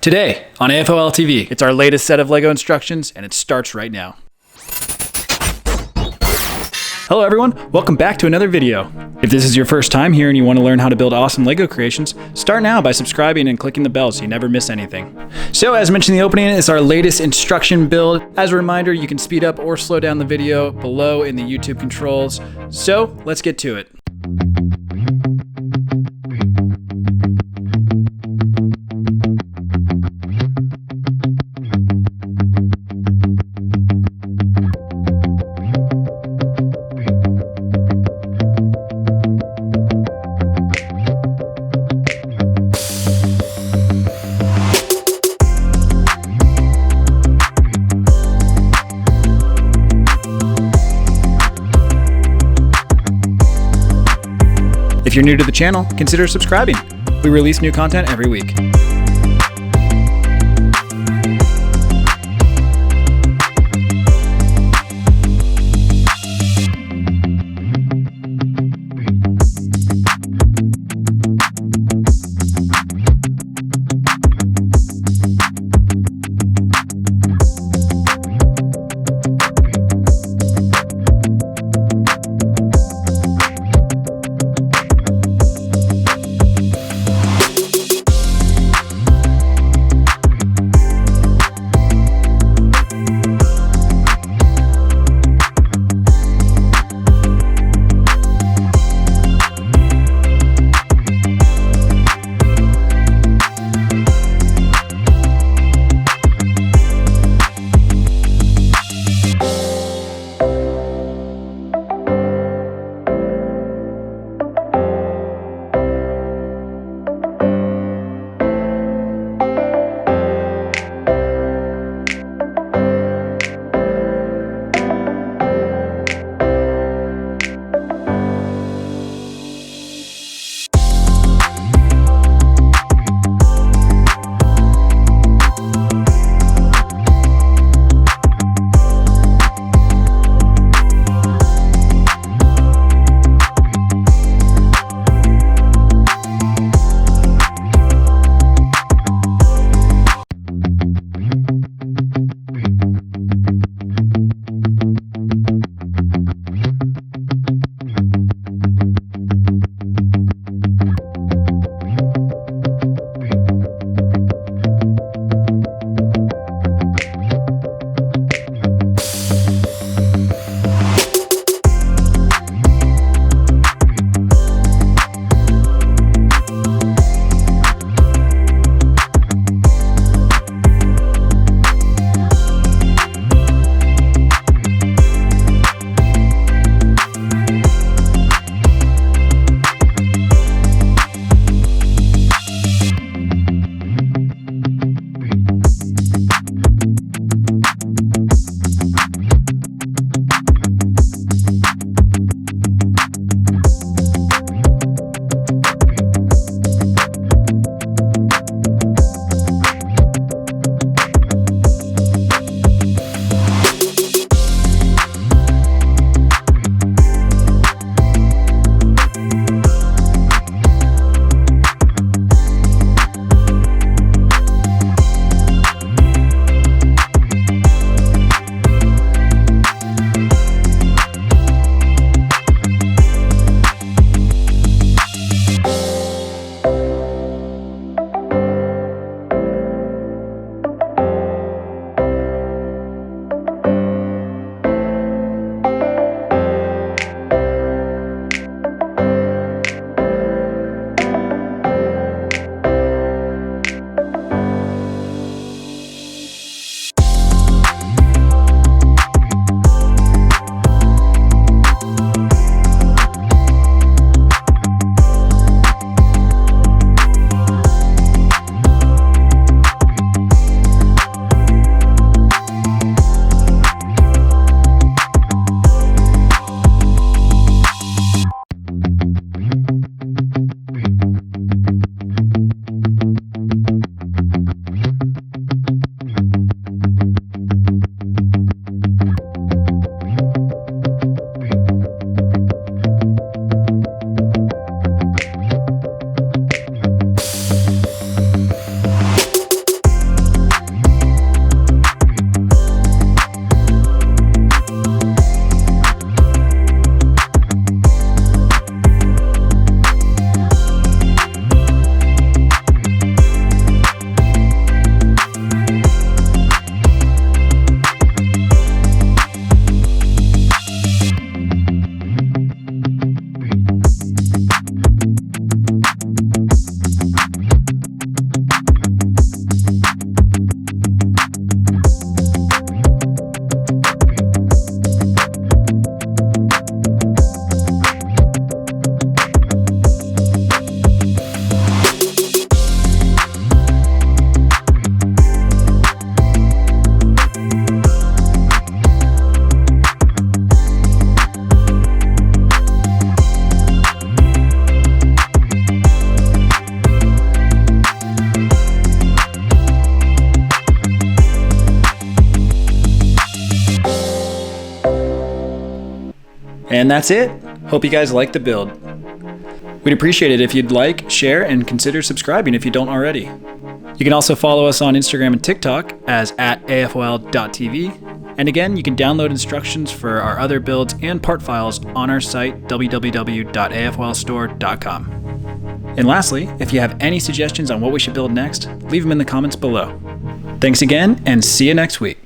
Today on AFOL TV, it's our latest set of LEGO instructions, and it starts right now. Hello everyone, welcome back to another video. If this is your first time here and you want to learn how to build awesome LEGO creations, start now by subscribing and clicking the bell so you never miss anything. So as mentioned in the opening, it's our latest instruction build. As a reminder, you can speed up or slow down the video below in the YouTube controls. So let's get to it. If you're new to the channel, consider subscribing. We release new content every week. And that's it. Hope you guys like the build. We'd appreciate it if you'd like, share, and consider subscribing if you don't already. You can also follow us on Instagram and TikTok as @afol.tv. And again, you can download instructions for our other builds and part files on our site, www.afolstore.com. And lastly, if you have any suggestions on what we should build next, leave them in the comments below. Thanks again, and see you next week.